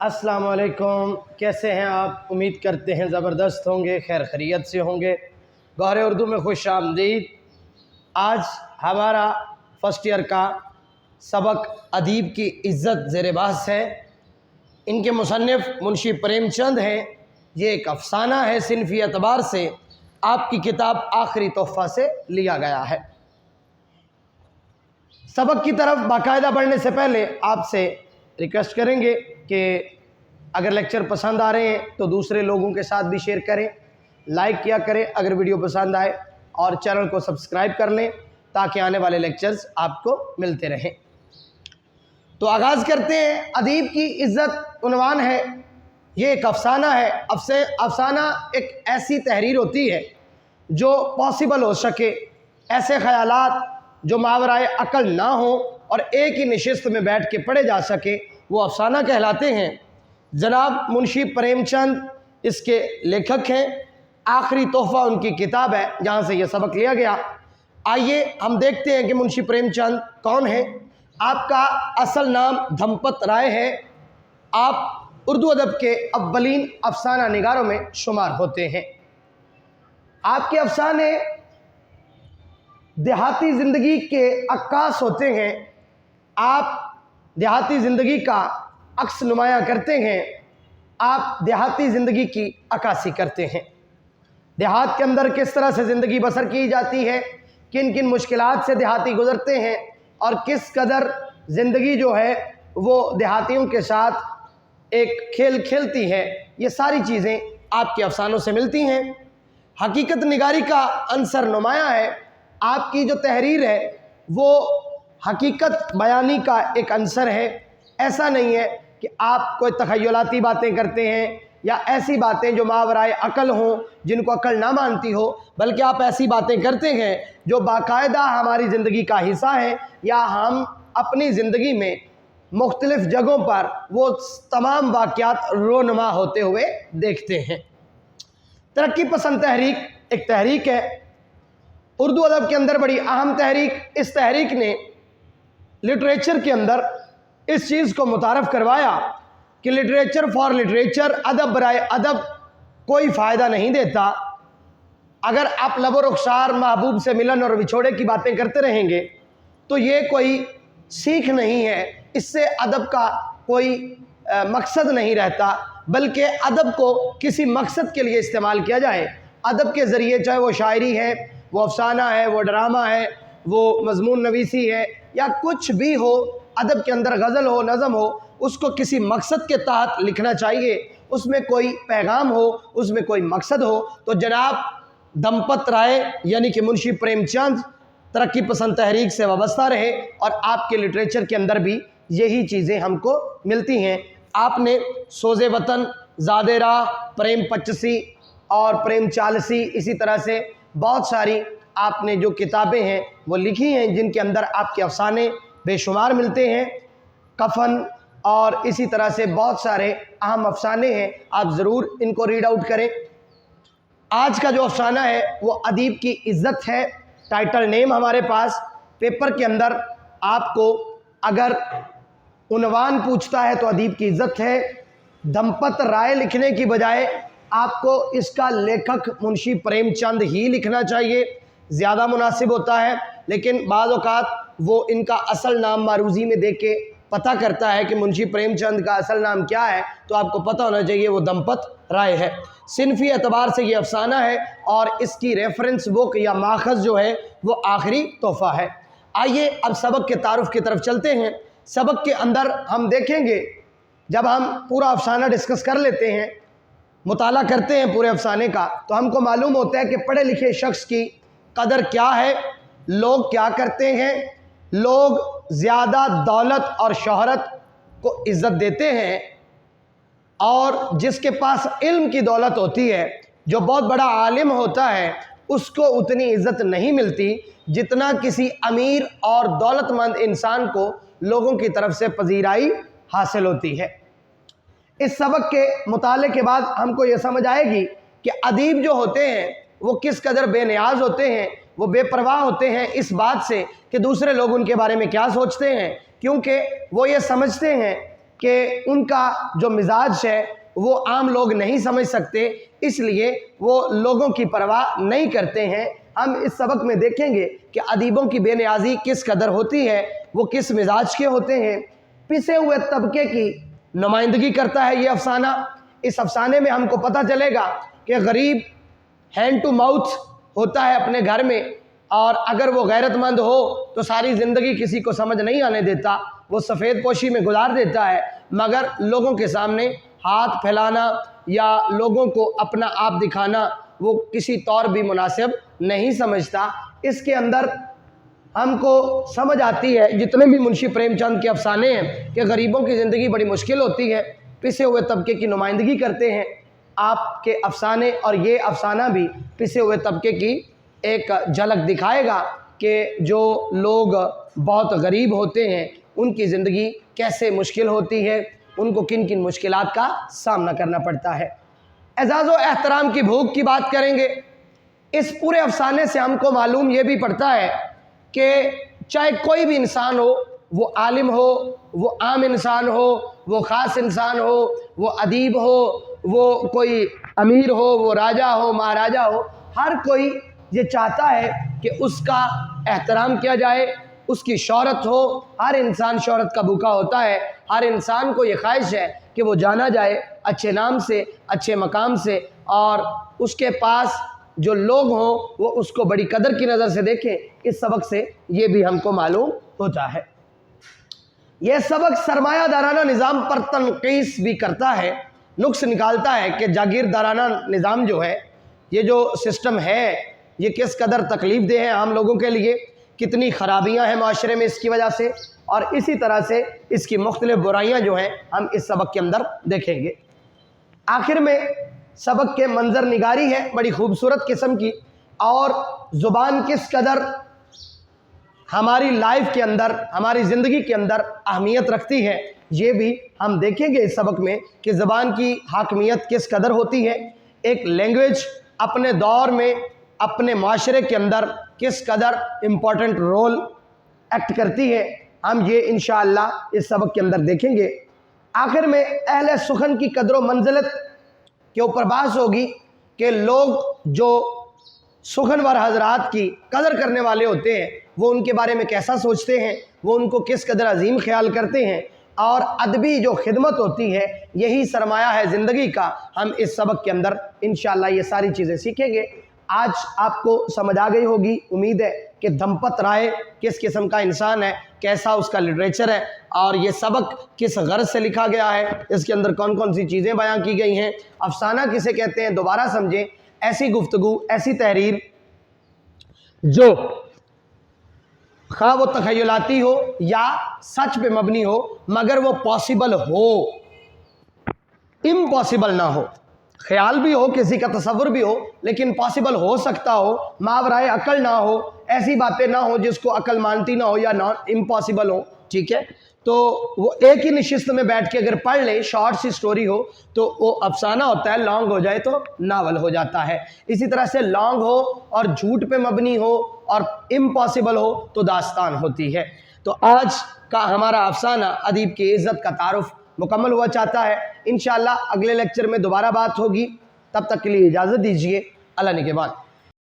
अस्सलाम वालेकुम। कैसे हैं आप? उम्मीद करते हैं ज़बरदस्त होंगे, खैर खैरियत से होंगे। गौहर उर्दू में खुश आमदीद। आज हमारा फ़र्स्ट ईयर का सबक अदीब की इज़्ज़त ज़ेर बहस है। इनके मुसन्निफ़ मुंशी प्रेमचंद हैं। ये एक अफ़साना है, सिनफ़ी एतबार से आपकी किताब आखिरी तोहफ़ा से लिया गया है। सबक की तरफ बाकायदा बढ़ने से पहले आपसे रिक्वेस्ट करेंगे कि अगर लेक्चर पसंद आ रहे हैं तो दूसरे लोगों के साथ भी शेयर करें, लाइक किया करें अगर वीडियो पसंद आए, और चैनल को सब्सक्राइब कर लें ताकि आने वाले लेक्चर्स आपको मिलते रहें। तो आगाज़ करते हैं। अदीब की इज़्ज़त उन्वान है। ये एक अफ़साना है। अफ़साना एक ऐसी तहरीर होती है जो पॉसिबल हो सके, ऐसे ख़यालात जो मावराए अक़ल ना हो और एक ही नशिस्त में बैठ के पढ़े जा सके, वो अफ़साना कहलाते हैं। जनाब मुंशी प्रेमचंद इसके लेखक हैं। आखिरी तोहफ़ा उनकी किताब है जहाँ से ये सबक लिया गया। आइए हम देखते हैं कि मुंशी प्रेमचंद कौन है। आपका असल नाम धम्पत राय है। आप उर्दू अदब के अव्वलीन अफ़साना निगारों में शुमार होते हैं। आपके अफ़साने देहाती ज़िंदगी के अक्कास होते हैं। आप देहाती ज़िंदगी का अक्स नुमाया करते हैं। आप देहाती ज़िंदगी की अक्कासी करते हैं। देहात के अंदर किस तरह से ज़िंदगी बसर की जाती है, किन किन मुश्किलात से देहाती गुज़रते हैं, और किस कदर ज़िंदगी जो है वो देहातियों के साथ एक खेल खेलती है, ये सारी चीज़ें आपके अफ़सानों से मिलती हैं। हकीकत निगारी का अंसर नुमाया है। आपकी जो तहरीर है वो हकीकत बयानी का एक अंसर है। ऐसा नहीं है कि आप कोई तख़य्युलाती बातें करते हैं या ऐसी बातें जो मावराए अक़ल हों, जिनको अक़ल ना मानती हो, बल्कि आप ऐसी बातें करते हैं जो बाकायदा हमारी ज़िंदगी का हिस्सा है, या हम अपनी ज़िंदगी में मुख्तलिफ़ जगहों पर वो तमाम वाक़यात रोनुमा होते हुए देखते हैं। तरक्की पसंद तहरीक एक तहरीक है, उर्दू अदब के अंदर बड़ी अहम तहरीक। इस तहरीक ने लिटरेचर के अंदर इस चीज़ को मुतारफ़ करवाया कि लिटरेचर फॉर लिटरेचर, अदब बराए अदब कोई फ़ायदा नहीं देता। अगर आप लबो रुखसार महबूब से मिलन और विछोड़े की बातें करते रहेंगे तो ये कोई सीख नहीं है, इससे अदब का कोई मकसद नहीं रहता, बल्कि अदब को किसी मकसद के लिए इस्तेमाल किया जाए। अदब के ज़रिए चाहे वो शायरी है, वो अफ़साना है, वो ड्रामा है, वो मज़मून नवीसी है, या कुछ भी हो, अदब के अंदर गज़ल हो, नज़म हो, उसको किसी मकसद के तहत लिखना चाहिए। उसमें कोई पैगाम हो, उसमें कोई मकसद हो। तो जनाब धम्पत राय यानी कि मुंशी प्रेमचंद तरक्की पसंद तहरीक से वाबस्ता रहे, और आपके लिटरेचर के अंदर भी यही चीज़ें हमको मिलती हैं। आपने सोज़े वतन, ज़ादे राह, प्रेम पच्चसी और प्रेम चालसी, इसी तरह से बहुत सारी आपने जो किताबें हैं वो लिखी हैं, जिनके अंदर आपके अफ़साने बेशुमार मिलते हैं। कफन और इसी तरह से बहुत सारे अहम अफ़साने हैं, आप ज़रूर इनको रीड आउट करें। आज का जो अफ़साना है वो अदीब की इज़्ज़त है। टाइटल नेम हमारे पास पेपर के अंदर आपको अगर उन्वान पूछता है तो अदीब की इज़्ज़त है। धम्पत राय लिखने की बजाय आपको इसका लेखक मुंशी प्रेमचंद ही लिखना चाहिए, ज़्यादा मुनासिब होता है। लेकिन बाज़ औक़ात वो इनका असल नाम मारूज़ी में देख के पता करता है कि मुंशी प्रेमचंद का असल नाम क्या है, तो आपको पता होना चाहिए वो धम्पत राय है। सिनफ़ी एतबार से ये अफ़साना है और इसकी रेफरेंस बुक या माखज़ जो है वो आखिरी तोहफ़ा है। आइए अब सबक के तारुफ़ की तरफ चलते हैं। सबक के अंदर हम देखेंगे, जब हम पूरा अफ़साना डिस्कस कर लेते हैं, मुताला करते हैं पूरे अफ़साने का, तो हमको मालूम होता है कि पढ़े लिखे शख्स की कदर क्या है, लोग क्या करते हैं। लोग ज़्यादा दौलत और शोहरत को इज़्ज़त देते हैं, और जिसके पास इल्म की दौलत होती है, जो बहुत बड़ा आलिम होता है, उसको उतनी इज़्ज़त नहीं मिलती जितना किसी अमीर और दौलतमंद इंसान को लोगों की तरफ से पजीराई हासिल होती है। इस सबक के मुताले के बाद हमको ये समझ आएगी कि अदीब जो होते हैं वो किस कदर बेनियाज होते हैं, वो बेपरवाह होते हैं इस बात से कि दूसरे लोग उनके बारे में क्या सोचते हैं, क्योंकि वो ये समझते हैं کہ ان کا جو مزاج ہے وہ عام لوگ نہیں سمجھ سکتے، اس لیے وہ لوگوں کی پرواہ نہیں کرتے ہیں۔ ہم اس سبق میں دیکھیں گے کہ ادیبوں کی بے نیازی کس قدر ہوتی ہے، وہ کس مزاج کے ہوتے ہیں۔ پسے ہوئے طبقے کی نمائندگی کرتا ہے یہ افسانہ۔ اس افسانے میں ہم کو پتہ چلے گا کہ غریب ہینڈ ٹو ماؤتھ ہوتا ہے اپنے گھر میں، اور اگر وہ غیرت مند ہو تو ساری زندگی کسی کو سمجھ نہیں آنے دیتا، وہ سفید پوشی میں گزار دیتا ہے، مگر لوگوں کے سامنے ہاتھ پھیلانا یا لوگوں کو اپنا آپ دکھانا وہ کسی طور بھی مناسب نہیں سمجھتا۔ اس کے اندر ہم کو سمجھ آتی ہے، جتنے بھی منشی پریم چند کے افسانے ہیں، کہ غریبوں کی زندگی بڑی مشکل ہوتی ہے، پسے ہوئے طبقے کی نمائندگی کرتے ہیں آپ کے افسانے، اور یہ افسانہ بھی پسے ہوئے طبقے کی ایک جھلک دکھائے گا کہ جو لوگ بہت غریب ہوتے ہیں ان کی زندگی کیسے مشکل ہوتی ہے، ان کو کن کن مشکلات کا سامنا کرنا پڑتا ہے۔ اعزاز و احترام کی بھوک کی بات کریں گے۔ اس پورے افسانے سے ہم کو معلوم یہ بھی پڑتا ہے کہ چاہے کوئی بھی انسان ہو، وہ عالم ہو، وہ عام انسان ہو، وہ خاص انسان ہو، وہ ادیب ہو، وہ کوئی امیر ہو، وہ راجہ ہو، مہاراجہ ہو، ہر کوئی یہ چاہتا ہے کہ اس کا احترام کیا جائے، اس کی شہرت ہو۔ ہر انسان شہرت کا بھوکا ہوتا ہے، ہر انسان کو یہ خواہش ہے کہ وہ جانا جائے اچھے نام سے، اچھے مقام سے، اور اس کے پاس جو لوگ ہوں وہ اس کو بڑی قدر کی نظر سے دیکھیں۔ اس سبق سے یہ بھی ہم کو معلوم ہوتا ہے۔ یہ سبق سرمایہ دارانہ نظام پر تنقیس بھی کرتا ہے، نقص نکالتا ہے کہ جاگیردارانہ نظام جو ہے، یہ جو سسٹم ہے، یہ کس قدر تکلیف دہ ہے عام لوگوں کے لیے، کتنی خرابیاں ہیں معاشرے میں اس کی وجہ سے، اور اسی طرح سے اس کی مختلف برائیاں جو ہیں ہم اس سبق کے اندر دیکھیں گے۔ آخر میں سبق کے منظر نگاری ہے بڑی خوبصورت قسم کی، اور زبان کس قدر ہماری لائف کے اندر، ہماری زندگی کے اندر اہمیت رکھتی ہے، یہ بھی ہم دیکھیں گے اس سبق میں کہ زبان کی حاکمیت کس قدر ہوتی ہے، ایک لینگویج اپنے دور میں اپنے معاشرے کے اندر کس قدر امپورٹنٹ رول ایکٹ کرتی ہے، ہم یہ انشاءاللہ اس سبق کے اندر دیکھیں گے۔ آخر میں اہل سخن کی قدر و منزلت کے اوپر بحث ہوگی کہ لوگ جو سخنور حضرات کی قدر کرنے والے ہوتے ہیں وہ ان کے بارے میں کیسا سوچتے ہیں، وہ ان کو کس قدر عظیم خیال کرتے ہیں، اور ادبی جو خدمت ہوتی ہے یہی سرمایہ ہے زندگی کا۔ ہم اس سبق کے اندر انشاءاللہ یہ ساری چیزیں سیکھیں گے۔ آج آپ کو سمجھ آ گئی ہوگی، امید ہے، کہ دھمپت رائے کس قسم کا انسان ہے، کیسا اس کا لٹریچر ہے، اور یہ سبق کس غرض سے لکھا گیا ہے، اس کے اندر کون کون سی چیزیں بیان کی گئی ہیں، افسانہ کسے کہتے ہیں، دوبارہ سمجھیں۔ ایسی گفتگو، ایسی تحریر جو خواہ وہ تخیلاتی ہو یا سچ پہ مبنی ہو، مگر وہ پاسبل ہو، امپاسبل نہ ہو، خیال بھی ہو، کسی کا تصور بھی ہو، لیکن پاسبل ہو سکتا ہو، ماورائے عقل نہ ہو، ایسی باتیں نہ ہو جس کو عقل مانتی نہ ہو یا امپاسبل ہو، ٹھیک ہے۔ تو وہ ایک ہی نشست میں بیٹھ کے اگر پڑھ لیں، شارٹ سی سٹوری ہو تو وہ افسانہ ہوتا ہے، لانگ ہو جائے تو ناول ہو جاتا ہے۔ اسی طرح سے لانگ ہو اور جھوٹ پہ مبنی ہو اور امپاسبل ہو تو داستان ہوتی ہے۔ تو آج کا ہمارا افسانہ ادیب کی عزت کا تعارف مکمل ہوا چاہتا ہے۔ انشاءاللہ اگلے لیکچر میں دوبارہ بات ہوگی، تب تک کے لیے اجازت دیجیے، اللہ نگہبان۔